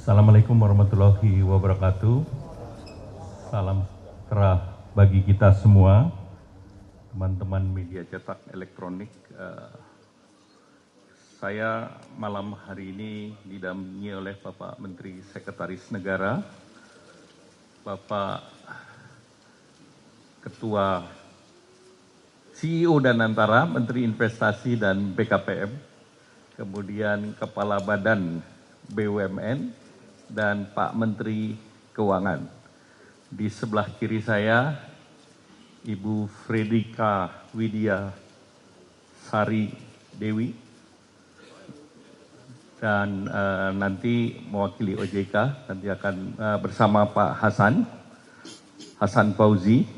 Assalamualaikum warahmatullahi wabarakatuh. Salam sejahtera bagi kita semua, teman-teman media cetak elektronik. Saya malam hari ini didampingi oleh Bapak Menteri Sekretaris Negara, Bapak Ketua CEO dan Antara, Menteri Investasi dan BKPM, kemudian Kepala Badan BUMN, dan Pak Menteri Keuangan. Di sebelah kiri saya, Ibu Fredrika Widya Sari Dewi, dan nanti mewakili OJK, nanti akan bersama Pak Hasan Fauzi,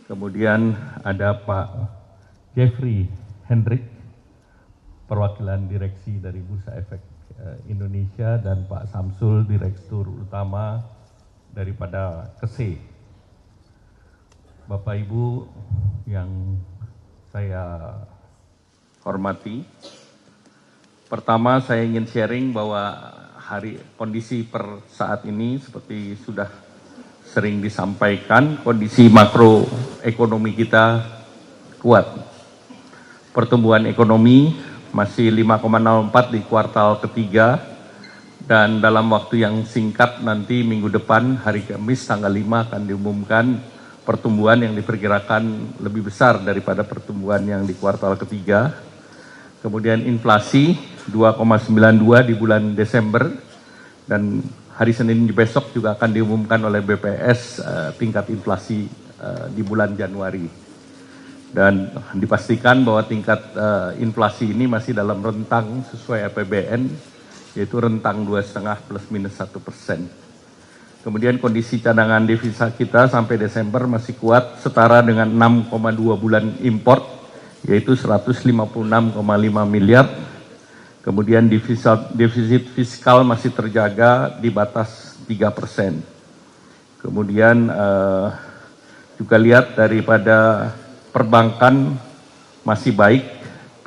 kemudian ada Pak Jeffrey Hendrik, perwakilan direksi dari Bursa Efek Indonesia, dan Pak Samsul, Direktur Utama daripada KESE. Bapak Ibu yang saya hormati, pertama saya ingin sharing bahwa kondisi per saat ini seperti sudah sering disampaikan, kondisi makroekonomi kita kuat. Pertumbuhan ekonomi masih 5,04 di kuartal ketiga, dan dalam waktu yang singkat nanti minggu depan hari Kamis tanggal 5 akan diumumkan pertumbuhan yang diperkirakan lebih besar daripada pertumbuhan yang di kuartal ketiga. Kemudian inflasi 2,92 di bulan Desember, dan hari Senin besok juga akan diumumkan oleh BPS tingkat inflasi di bulan Januari. Dan dipastikan bahwa tingkat inflasi ini masih dalam rentang sesuai APBN, yaitu rentang 2,5 plus minus 1%. Kemudian kondisi cadangan devisa kita sampai Desember masih kuat, setara dengan 6,2 bulan import, yaitu 156,5 miliar. Kemudian defisit fiskal masih terjaga di batas 3%. Kemudian juga lihat daripada perbankan masih baik,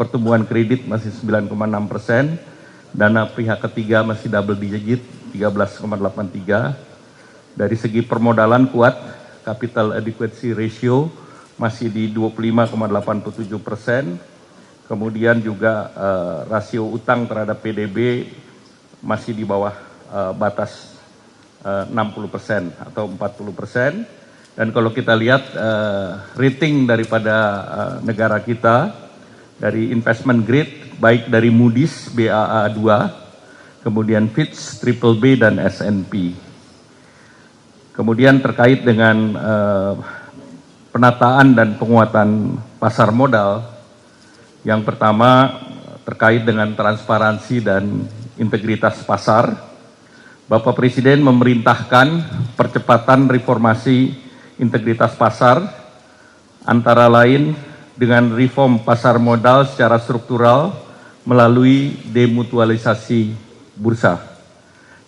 pertumbuhan kredit masih 9,6%, dana pihak ketiga masih double digit 13,83%. Dari segi permodalan kuat, capital adequacy ratio masih di 25,87%. Kemudian juga rasio utang terhadap PDB masih di bawah batas 60% atau 40%. Dan kalau kita lihat rating daripada negara kita dari investment grade, baik dari Moody's Baa2, kemudian Fitch BBB dan S&P. Kemudian terkait dengan penataan dan penguatan pasar modal, yang pertama terkait dengan transparansi dan integritas pasar, Bapak Presiden memerintahkan percepatan reformasi integritas pasar, antara lain dengan reform pasar modal secara struktural melalui demutualisasi bursa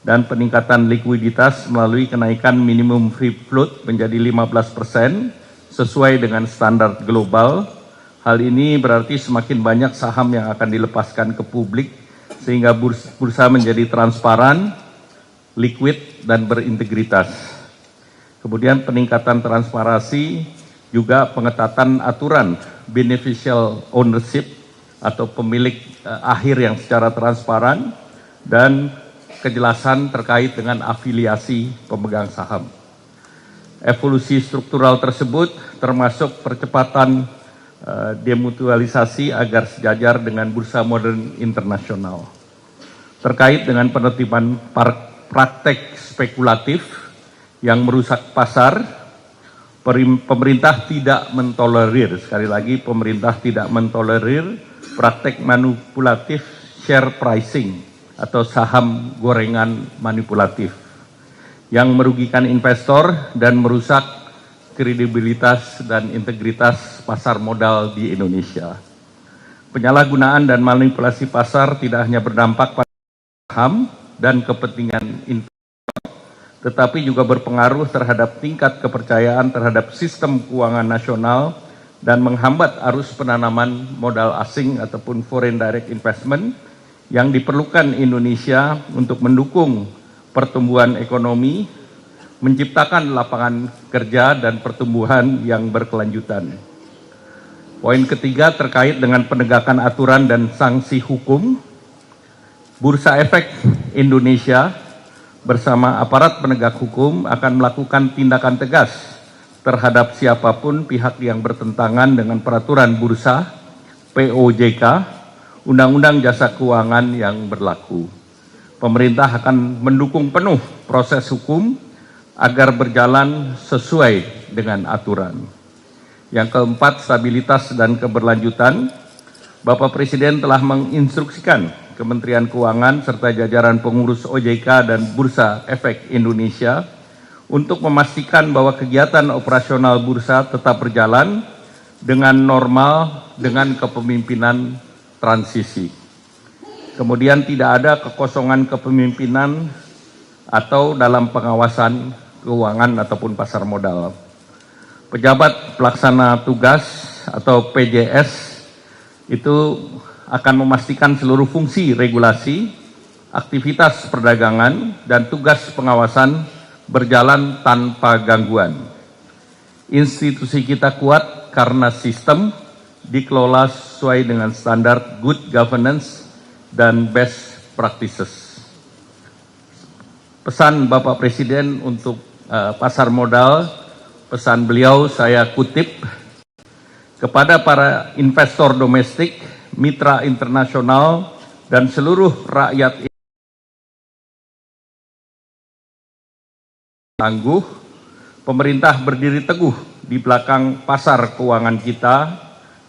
dan peningkatan likuiditas melalui kenaikan minimum free float menjadi 15% sesuai dengan standar global. Hal ini berarti semakin banyak saham yang akan dilepaskan ke publik sehingga bursa menjadi transparan, liquid, dan berintegritas. Kemudian peningkatan transparansi, juga pengetatan aturan beneficial ownership atau pemilik akhir yang secara transparan, dan kejelasan terkait dengan afiliasi pemegang saham. Evolusi struktural tersebut termasuk percepatan demutualisasi agar sejajar dengan bursa modern internasional. Terkait dengan penertiban praktek spekulatif yang merusak pasar, pemerintah tidak mentolerir, sekali lagi pemerintah tidak mentolerir praktek manipulatif share pricing atau saham gorengan manipulatif yang merugikan investor dan merusak kredibilitas dan integritas pasar modal di Indonesia. Penyalahgunaan dan manipulasi pasar tidak hanya berdampak pada saham dan kepentingan investor, tetapi juga berpengaruh terhadap tingkat kepercayaan terhadap sistem keuangan nasional dan menghambat arus penanaman modal asing ataupun foreign direct investment yang diperlukan Indonesia untuk mendukung pertumbuhan ekonomi, menciptakan lapangan kerja dan pertumbuhan yang berkelanjutan. Poin ketiga terkait dengan penegakan aturan dan sanksi hukum. Bursa Efek Indonesia bersama aparat penegak hukum akan melakukan tindakan tegas terhadap siapapun pihak yang bertentangan dengan peraturan bursa, POJK, Undang-Undang Jasa Keuangan yang berlaku. Pemerintah akan mendukung penuh proses hukum agar berjalan sesuai dengan aturan. Yang keempat, stabilitas dan keberlanjutan. Bapak Presiden telah menginstruksikan Kementerian Keuangan serta jajaran pengurus OJK dan Bursa Efek Indonesia untuk memastikan bahwa kegiatan operasional bursa tetap berjalan dengan normal dengan kepemimpinan transisi. Kemudian tidak ada kekosongan kepemimpinan atau dalam pengawasan keuangan ataupun pasar modal. Pejabat pelaksana tugas atau PJS itu akan memastikan seluruh fungsi regulasi, aktivitas perdagangan, dan tugas pengawasan berjalan tanpa gangguan. Institusi kita kuat karena sistem dikelola sesuai dengan standar good governance dan best practices. Pesan Bapak Presiden untuk pasar modal, pesan beliau saya kutip, kepada para investor domestik, mitra internasional, dan seluruh rakyat tangguh, pemerintah berdiri teguh di belakang pasar keuangan kita,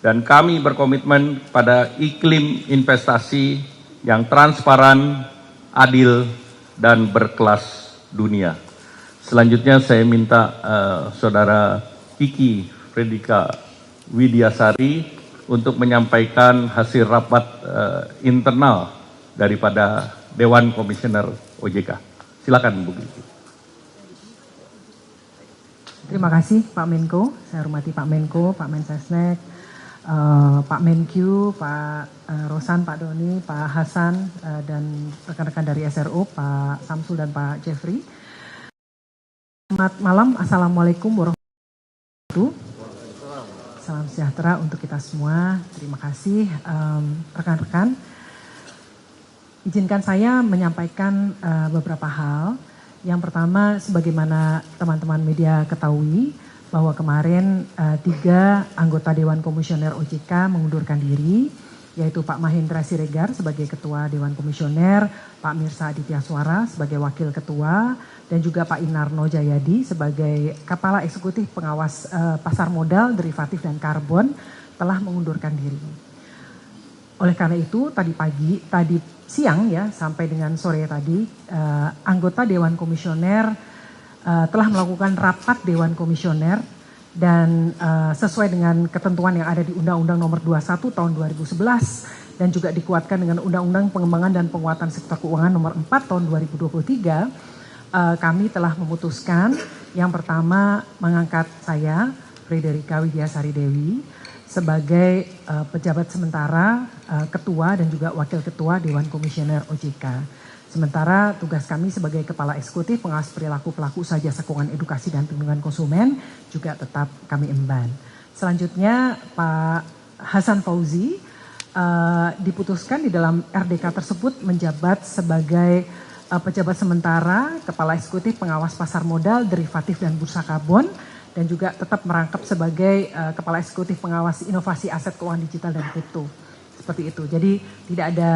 dan kami berkomitmen pada iklim investasi yang transparan, adil, dan berkelas dunia. Selanjutnya saya minta Saudara Kiki Fredrika Widiasari untuk menyampaikan hasil rapat internal daripada Dewan Komisioner OJK. Silakan Bu Kiki. Terima kasih Pak Menko, saya hormati Pak Menko, Pak Mensesnek, Pak Menkyu, Pak Rosan, Pak Doni, Pak Hasan, dan rekan-rekan dari SRO, Pak Samsul dan Pak Jeffrey. Selamat malam, Assalamualaikum warahmatullahi wabarakatuh. Salam sejahtera untuk kita semua. Terima kasih rekan-rekan. Izinkan saya menyampaikan beberapa hal. Yang pertama, sebagaimana teman-teman media ketahui, bahwa kemarin 3 anggota Dewan Komisioner OJK mengundurkan diri, yaitu Pak Mahendra Siregar sebagai Ketua Dewan Komisioner, Pak Mirsa Aditya Suara sebagai Wakil Ketua, dan juga Pak Inarno Jayadi sebagai Kepala Eksekutif Pengawas Pasar Modal, Derivatif, dan Karbon telah mengundurkan diri. Oleh karena itu, tadi siang ya sampai dengan sore tadi, anggota Dewan Komisioner telah melakukan rapat Dewan Komisioner dan sesuai dengan ketentuan yang ada di Undang-Undang Nomor 21 Tahun 2011 dan juga dikuatkan dengan Undang-Undang Pengembangan dan Penguatan Sektor Keuangan Nomor 4 Tahun 2023, kami telah memutuskan yang pertama mengangkat saya, Frederika Widiasari Dewi, sebagai pejabat sementara ketua dan juga wakil ketua Dewan Komisioner OJK. Sementara tugas kami sebagai Kepala Eksekutif Pengawas Perilaku Pelaku Usaha Jasa Keuangan Edukasi dan Perlindungan Konsumen juga tetap kami emban. Selanjutnya Pak Hasan Fauzi diputuskan di dalam RDK tersebut menjabat sebagai pejabat sementara Kepala Eksekutif Pengawas Pasar Modal, Derivatif, dan Bursa Karbon, dan juga tetap merangkap sebagai Kepala Eksekutif Pengawas Inovasi Aset Keuangan Digital dan Kripto. Seperti itu. Jadi tidak ada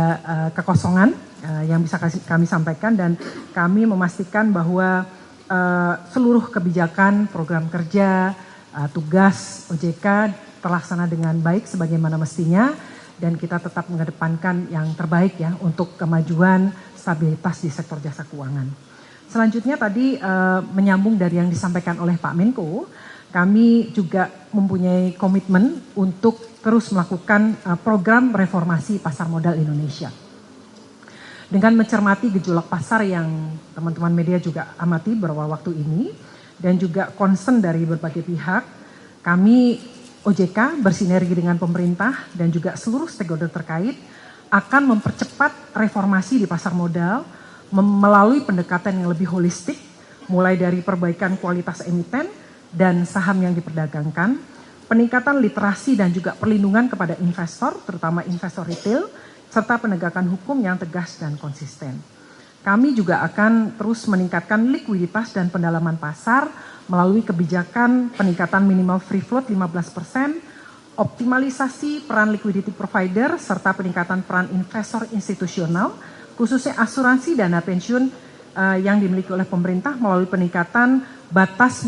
kekosongan yang bisa kami sampaikan, dan kami memastikan bahwa seluruh kebijakan, program kerja, tugas OJK terlaksana dengan baik sebagaimana mestinya, dan kita tetap mengedepankan yang terbaik ya untuk kemajuan stabilitas di sektor jasa keuangan. Selanjutnya tadi menyambung dari yang disampaikan oleh Pak Menko, kami juga mempunyai komitmen untuk terus melakukan program reformasi pasar modal Indonesia. Dengan mencermati gejolak pasar yang teman-teman media juga amati beberapa waktu ini, dan juga concern dari berbagai pihak, kami OJK bersinergi dengan pemerintah dan juga seluruh stakeholder terkait akan mempercepat reformasi di pasar modal melalui pendekatan yang lebih holistik, mulai dari perbaikan kualitas emiten dan saham yang diperdagangkan, peningkatan literasi dan juga perlindungan kepada investor, terutama investor retail, serta penegakan hukum yang tegas dan konsisten. Kami juga akan terus meningkatkan likuiditas dan pendalaman pasar melalui kebijakan peningkatan minimal free float 15%, optimalisasi peran liquidity provider, serta peningkatan peran investor institusional, khususnya asuransi dana pensiun yang dimiliki oleh pemerintah melalui peningkatan batas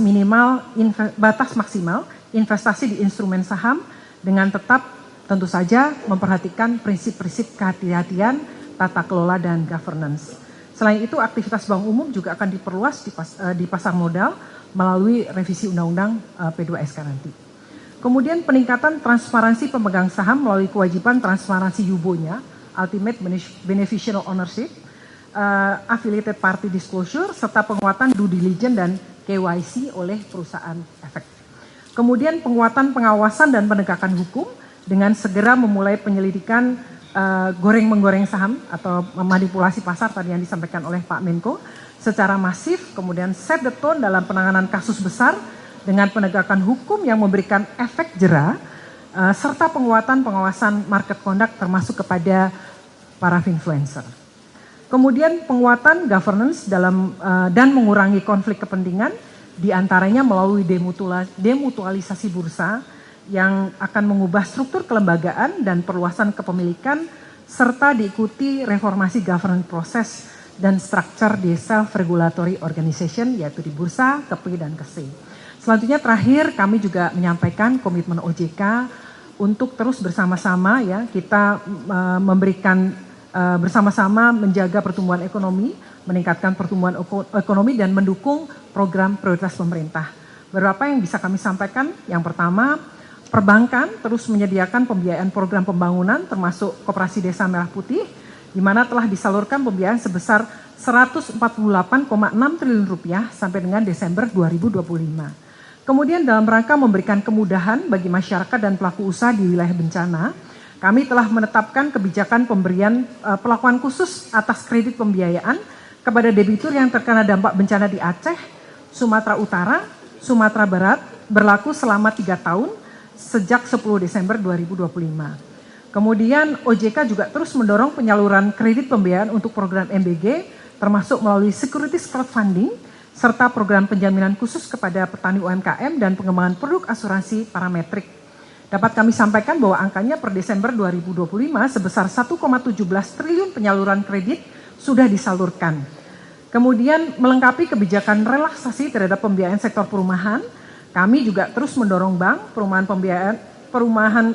maksimal investasi di instrumen saham dengan tetap tentu saja memperhatikan prinsip-prinsip kehati-hatian, tata kelola, dan governance. Selain itu, aktivitas bank umum juga akan diperluas di pasar modal melalui revisi Undang-Undang P2SK nanti. Kemudian peningkatan transparansi pemegang saham melalui kewajiban transparansi UBO-nya, Ultimate Beneficial Ownership, Affiliated Party Disclosure, serta penguatan due diligence dan KYC oleh perusahaan efek. Kemudian penguatan pengawasan dan penegakan hukum dengan segera memulai penyelidikan goreng-menggoreng saham atau manipulasi pasar tadi yang disampaikan oleh Pak Menko secara masif, kemudian set the tone dalam penanganan kasus besar dengan penegakan hukum yang memberikan efek jera, serta penguatan pengawasan market conduct termasuk kepada para influencer. Kemudian penguatan governance dan mengurangi konflik kepentingan, diantaranya melalui demutualisasi bursa, yang akan mengubah struktur kelembagaan dan perluasan kepemilikan, serta diikuti reformasi governance proses dan struktur di self-regulatory organization, yaitu di bursa, KEPI, dan KSE. Selanjutnya terakhir kami juga menyampaikan komitmen OJK untuk terus bersama-sama ya kita memberikan bersama-sama menjaga pertumbuhan ekonomi, meningkatkan pertumbuhan ekonomi dan mendukung program prioritas pemerintah. Beberapa yang bisa kami sampaikan, yang pertama, perbankan terus menyediakan pembiayaan program pembangunan termasuk Koperasi Desa Merah Putih, di mana telah disalurkan pembiayaan sebesar Rp148,6 triliun sampai dengan Desember 2025. Kemudian dalam rangka memberikan kemudahan bagi masyarakat dan pelaku usaha di wilayah bencana, kami telah menetapkan kebijakan pemberian perlakuan khusus atas kredit pembiayaan kepada debitur yang terkena dampak bencana di Aceh, Sumatera Utara, Sumatera Barat, berlaku selama 3 tahun, sejak 10 Desember 2025. Kemudian OJK juga terus mendorong penyaluran kredit pembiayaan untuk program MBG, termasuk melalui securities crowdfunding, serta program penjaminan khusus kepada petani UMKM dan pengembangan produk asuransi parametrik. Dapat kami sampaikan bahwa angkanya per Desember 2025 sebesar 1,17 triliun penyaluran kredit sudah disalurkan. Kemudian melengkapi kebijakan relaksasi terhadap pembiayaan sektor perumahan, kami juga terus mendorong bank,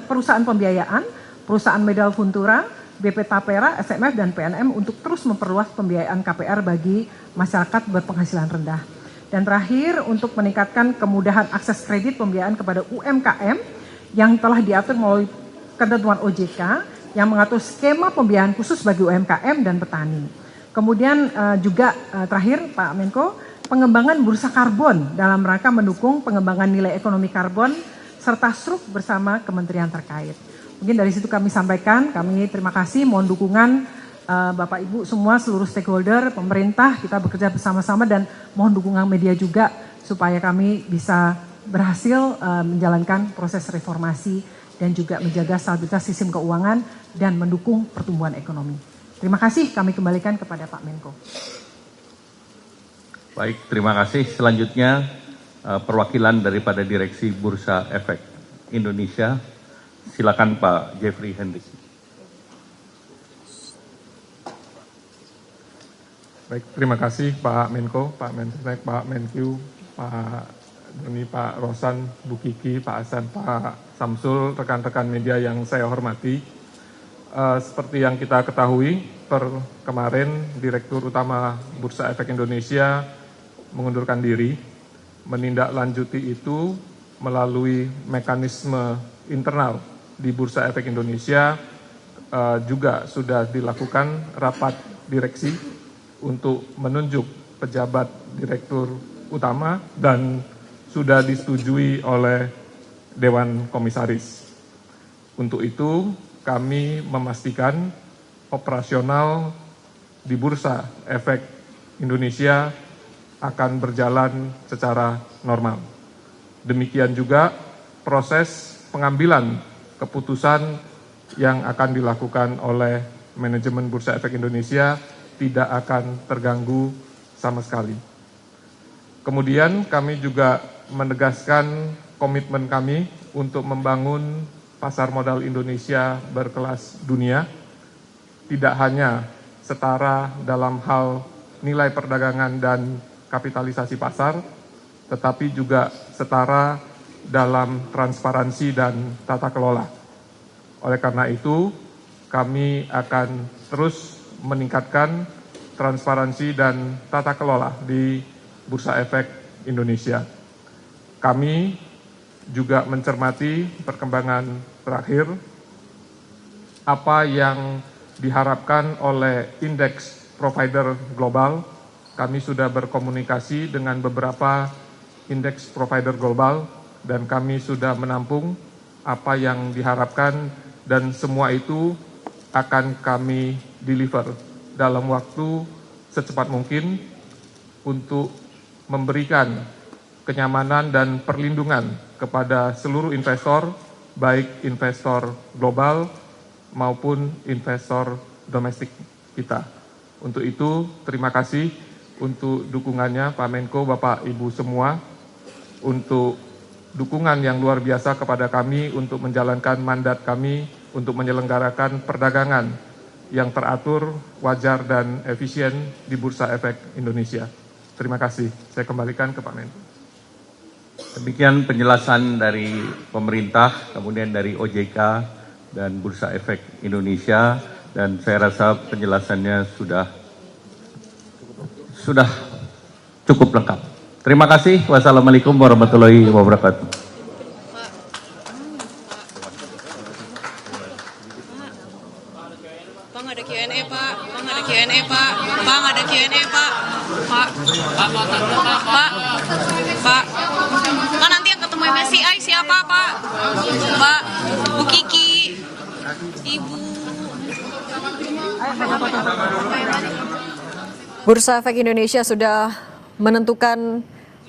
perusahaan pembiayaan, perusahaan Medal Funtura, BP Tapera, SMF, dan PNM untuk terus memperluas pembiayaan KPR bagi masyarakat berpenghasilan rendah. Dan terakhir, untuk meningkatkan kemudahan akses kredit pembiayaan kepada UMKM yang telah diatur melalui ketentuan OJK yang mengatur skema pembiayaan khusus bagi UMKM dan petani. Kemudian juga terakhir Pak Menko, pengembangan bursa karbon dalam rangka mendukung pengembangan nilai ekonomi karbon serta SRUK bersama kementerian terkait. Mungkin dari situ kami sampaikan, kami terima kasih, mohon dukungan Bapak Ibu semua, seluruh stakeholder, pemerintah, kita bekerja bersama-sama dan mohon dukungan media juga supaya kami bisa berhasil menjalankan proses reformasi dan juga menjaga stabilitas sistem keuangan dan mendukung pertumbuhan ekonomi. Terima kasih, kami kembalikan kepada Pak Menko. Baik, terima kasih. Selanjutnya perwakilan daripada Direksi Bursa Efek Indonesia. Silakan Pak Jeffrey Hendrik. Baik, terima kasih Pak Menko, Pak Mensesnek, Pak Menkyu, Pak Doni, Pak Rosan, Bu Kiki, Pak Hasan, Pak Samsul, rekan-rekan media yang saya hormati. Seperti yang kita ketahui, kemarin Direktur Utama Bursa Efek Indonesia mengundurkan diri, menindaklanjuti itu melalui mekanisme internal di Bursa Efek Indonesia, juga sudah dilakukan rapat direksi untuk menunjuk pejabat direktur utama dan sudah disetujui oleh Dewan Komisaris. Untuk itu kami memastikan operasional di Bursa Efek Indonesia akan berjalan secara normal. Demikian juga proses pengambilan keputusan yang akan dilakukan oleh manajemen Bursa Efek Indonesia tidak akan terganggu sama sekali. Kemudian kami juga menegaskan komitmen kami untuk membangun pasar modal Indonesia berkelas dunia, tidak hanya setara dalam hal nilai perdagangan dan kapitalisasi pasar, tetapi juga setara dalam transparansi dan tata kelola. Oleh karena itu, kami akan terus meningkatkan transparansi dan tata kelola di Bursa Efek Indonesia. Kami juga mencermati perkembangan terakhir, apa yang diharapkan oleh indeks provider global. Kami sudah berkomunikasi dengan beberapa indeks provider global dan kami sudah menampung apa yang diharapkan dan semua itu akan kami deliver dalam waktu secepat mungkin untuk memberikan kenyamanan dan perlindungan kepada seluruh investor, baik investor global maupun investor domestik kita. Untuk itu, terima kasih untuk dukungannya Pak Menko, Bapak Ibu semua, untuk dukungan yang luar biasa kepada kami untuk menjalankan mandat kami untuk menyelenggarakan perdagangan yang teratur, wajar, dan efisien di Bursa Efek Indonesia. Terima kasih. Saya kembalikan ke Pak Menko. Demikian penjelasan dari pemerintah, kemudian dari OJK dan Bursa Efek Indonesia, dan saya rasa penjelasannya sudah cukup lengkap. Terima kasih. Wassalamualaikum warahmatullahi wabarakatuh. Bang, ada Q&A, Pak. Bang, ada Q&A, Pak. Bang, ada Q&A, Pak. Pak. Pak. Pak, nanti yang ketemu MSCI siapa, Pak? Pak, Bu Kiki. Ibu. Bursa Efek Indonesia sudah menentukan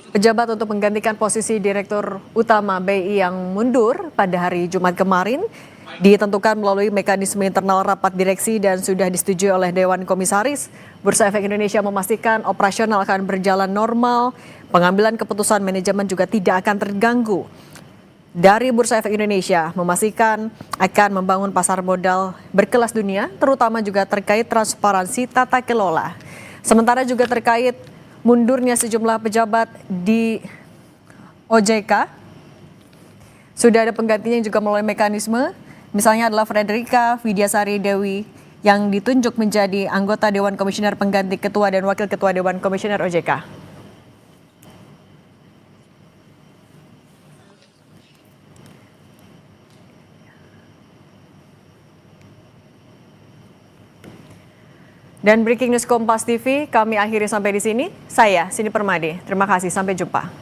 pejabat untuk menggantikan posisi Direktur Utama BI yang mundur pada hari Jumat kemarin. Ditentukan melalui mekanisme internal rapat direksi dan sudah disetujui oleh Dewan Komisaris. Bursa Efek Indonesia memastikan operasional akan berjalan normal, pengambilan keputusan manajemen juga tidak akan terganggu. Dari Bursa Efek Indonesia memastikan akan membangun pasar modal berkelas dunia, terutama juga terkait transparansi tata kelola. Sementara juga terkait mundurnya sejumlah pejabat di OJK, sudah ada penggantinya juga melalui mekanisme. Misalnya adalah Frederika Widiasari Dewi yang ditunjuk menjadi anggota Dewan Komisioner pengganti Ketua dan Wakil Ketua Dewan Komisioner OJK. Dan Breaking News Kompas TV kami akhiri sampai di sini. Saya Cindy Permadi. Terima kasih, sampai jumpa.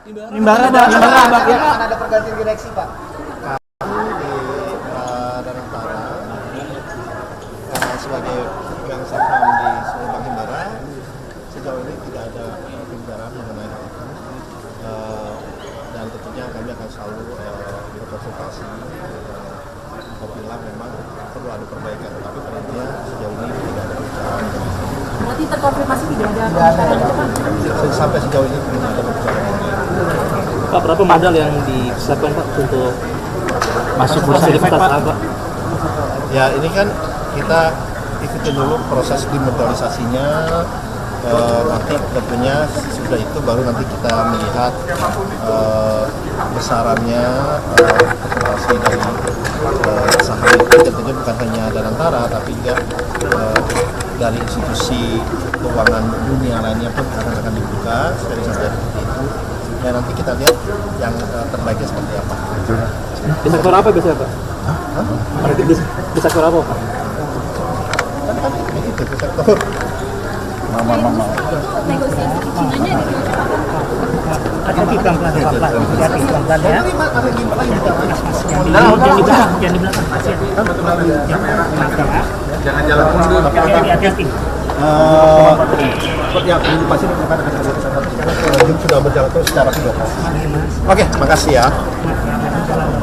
Nimbara akan ada pergantian direksi, Pak. Kami di Danantara sebagai pemegang saham di seluruh Bank Himbara sejauh ini tidak ada pembicaraan mengenai hal itu, dan tentunya kami akan selalu berkonsultasi apabila memang perlu ada perbaikan, tapi penantinya sejauh ini tidak ada pembicaraan. Berarti terkonfirmasi tidak ada Sampai sejauh ini belum ada pembicaraan. Pak, berapa modal yang disiapkan Pak untuk masuk bursa efek Pak? Ya, ini kan kita ikutin dulu proses dimodalisasinya, nanti tentunya sudah itu baru nanti kita melihat besarannya kalkulasi dari saham itu. Tentunya bukan hanya Danantara tapi juga dari institusi keuangan dunia lainnya pun akan dibuka dari sampai seperti itu. Dan nanti kita lihat yang terbaiknya seperti apa. Di sektor apa biasanya Pak? Di sektor apa, Pak? Itu sektor Negosiasi ke Cina-nya di Hati-hati pelan-pelan ya. Jangan di belakang pasien. jangan jalan mundur. Hati-hati. Seperti yang ini pasti sudah berjalan terus secara pidana. Oke, makasih ya.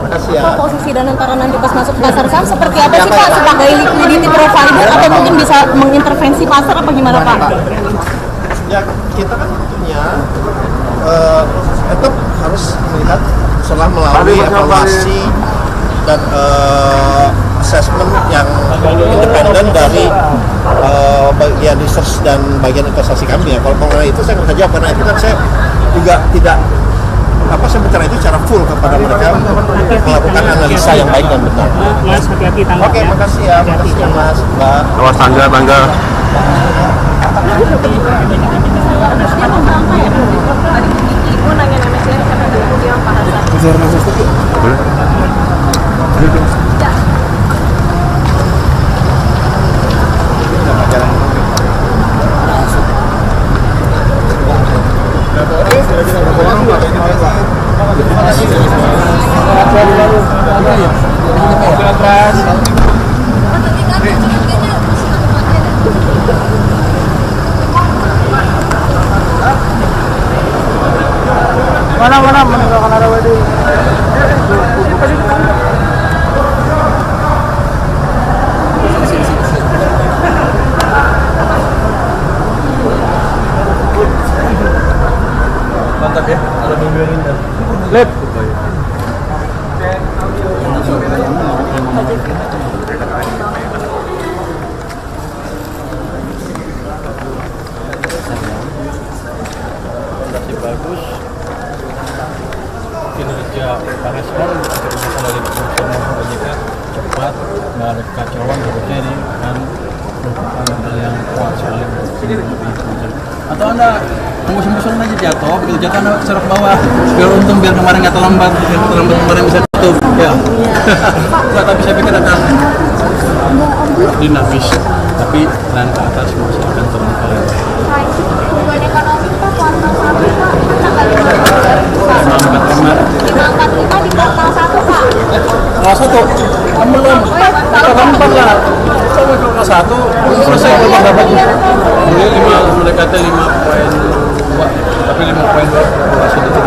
Makasih ya. posisi dan antara nanti pas masuk pasar saham seperti apa sih Pak? Sebagai liquidity provider atau mungkin bisa mengintervensi pasar apa gimana Pak? Ya kita kan tentunya tetap harus melihat setelah melalui evaluasi dan assessment yang independen dari bagian research dan bagian investasi kami ya. Kalau mengenai itu saya nggak bisa jawab karena itu kan saya juga tidak saya bicara itu secara full kepada mereka melakukan analisa yang baik dan benar. Mas, hati-hati tangga. Oke, makasih ya Mas, Mbak. Awas tangga. Dia mau berangkat ya? Tadi Ibu nanya MSCI karena ada Ibu bilang Pak Hasan. Mana meninggalkan arah wedding. Mantap ya, kalau nungguin dan Lip. bagus, kinerja Pak Resman kinerja dari komisioner OJK cepat, nggak ada kekacauan harusnya ini kan merupakan hal yang kuat sekali lebih kencang. Atau anda musim-musim aja jatuh, begitu jatuh anda serok bawah biar untung, biar kemarin nggak terlambat kemarin bisa tutup ya. Nggak, tapi saya pikir akan dinamis, tapi tren ke atas masih akan terbuka lebar. Pertumbuhan ekonomi Pak kuartal 1 545 di kuartal 1 Pak. Kelas 1 kan belum, kuartal 4 lah sampai kelas 1 selesai berapa dapat ini 5 mendekati 5,2 tapi 5,2 masih di 3,8.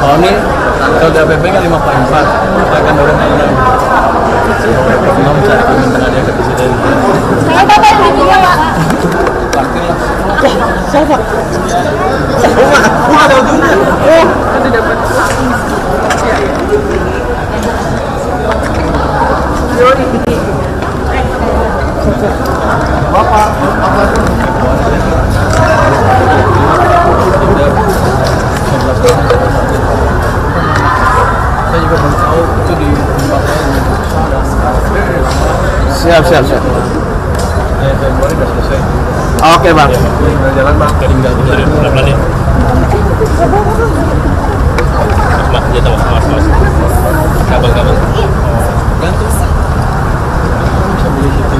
Kalau ini kalau di APB kan 5,4 kita akan dorong ke 6 mau mencari permintaan dia ke presiden. Saya Bapak yang diminta Pak. Parkir lah. Siapa? Ada ujungnya. Nanti dapat. Bapak. Saya juga belum tahu itu di tempat lain. Siap. Februari sudah selesai. Oke, Bang. Udah jalan Bang. Tinggal pelan-pelan ya. Mas, jatuh mas. Kabel. Gantung. Bisa beli situ.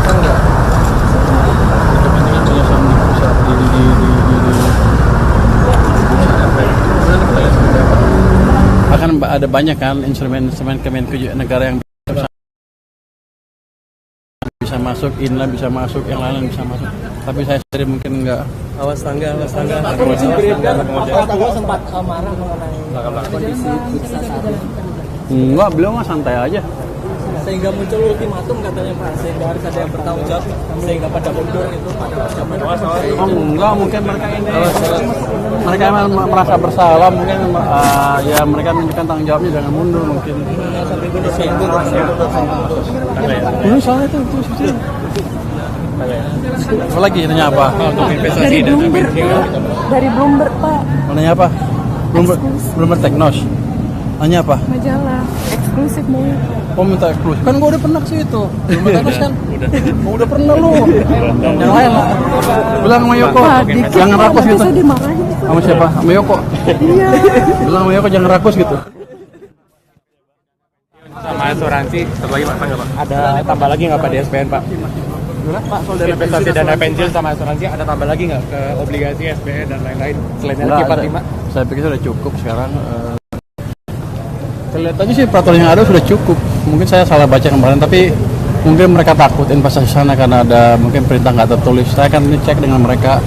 Kan enggak. Kepentingan punya saham di pusat di akan ada banyak kan instrumen-instrumen Kemenku negara yang bisa masuk, Inland bisa masuk, yang lain bisa masuk. Tapi saya sendiri mungkin enggak. Awas tangga. Pak sempat marah mengenai kondisi bursa saat ini. Enggak, beliau mah santai aja. Sehingga muncul ultimatum katanya Pak, sehingga harus ada yang bertanggung jawab, sehingga pada mundur itu pada ucapan. Enggak, mungkin mereka emang merasa bersalah, mungkin ya mereka menunjukkan tanggung jawabnya dengan mundur mungkin. Ini soalnya itu. Apa lagi nanya apa? Dari Bloomberg Pak. Nanya apa? Bloomberg Teknos. Nanya apa? Majalah eksklusif mau. Oh, minta eksklusif. Kan gua udah pernah ke situ. Bloomberg Teknos kan? Udah pernah lu. Yang lain lah. Bilang sama Yoko, jangan rakus gitu. Sama siapa? Sama Yoko. Iya. Bilang sama Yoko jangan rakus gitu. asuransi. Satu lagi Pak, tangga Pak. Ada tambah lagi nggak Pak di SBN Pak? Gimana Pak, soal dana Investasi dana pensiun sama asuransi ada tambah lagi nggak ke obligasi SBN dan lain-lain selain LQ45? Saya pikir sudah cukup sekarang. Kelihatannya sih peraturan yang ada sudah cukup. Mungkin saya salah baca kemarin, tapi mungkin mereka takut investasi sana karena ada mungkin perintah nggak tertulis. Saya akan cek dengan mereka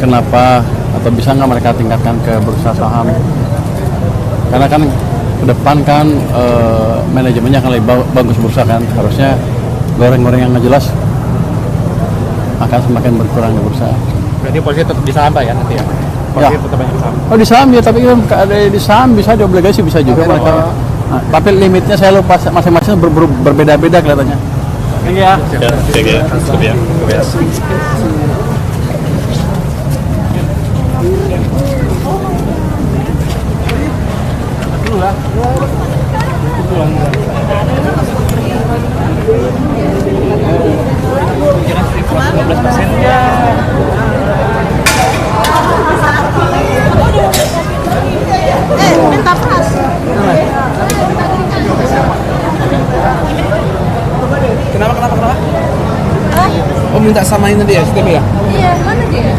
kenapa atau bisa nggak mereka tingkatkan ke bursa saham. Karena kan ke depan kan manajemennya akan lebih bagus bursa kan. Harusnya goreng-goreng yang nggak jelas akan semakin berkurang di bursa. Berarti posisi tetap di saham Pak ya nanti ya? Posisi tetap banyak di saham. Oh di saham ya, tapi kan ada di saham bisa, di obligasi bisa juga mereka. Nah, tapi limitnya saya lupa, masing-masing berbeda-beda kelihatannya. Iya. Minta pas. Kenapa? Oh minta samain tadi ya, sistem ya? Iya, mana dia?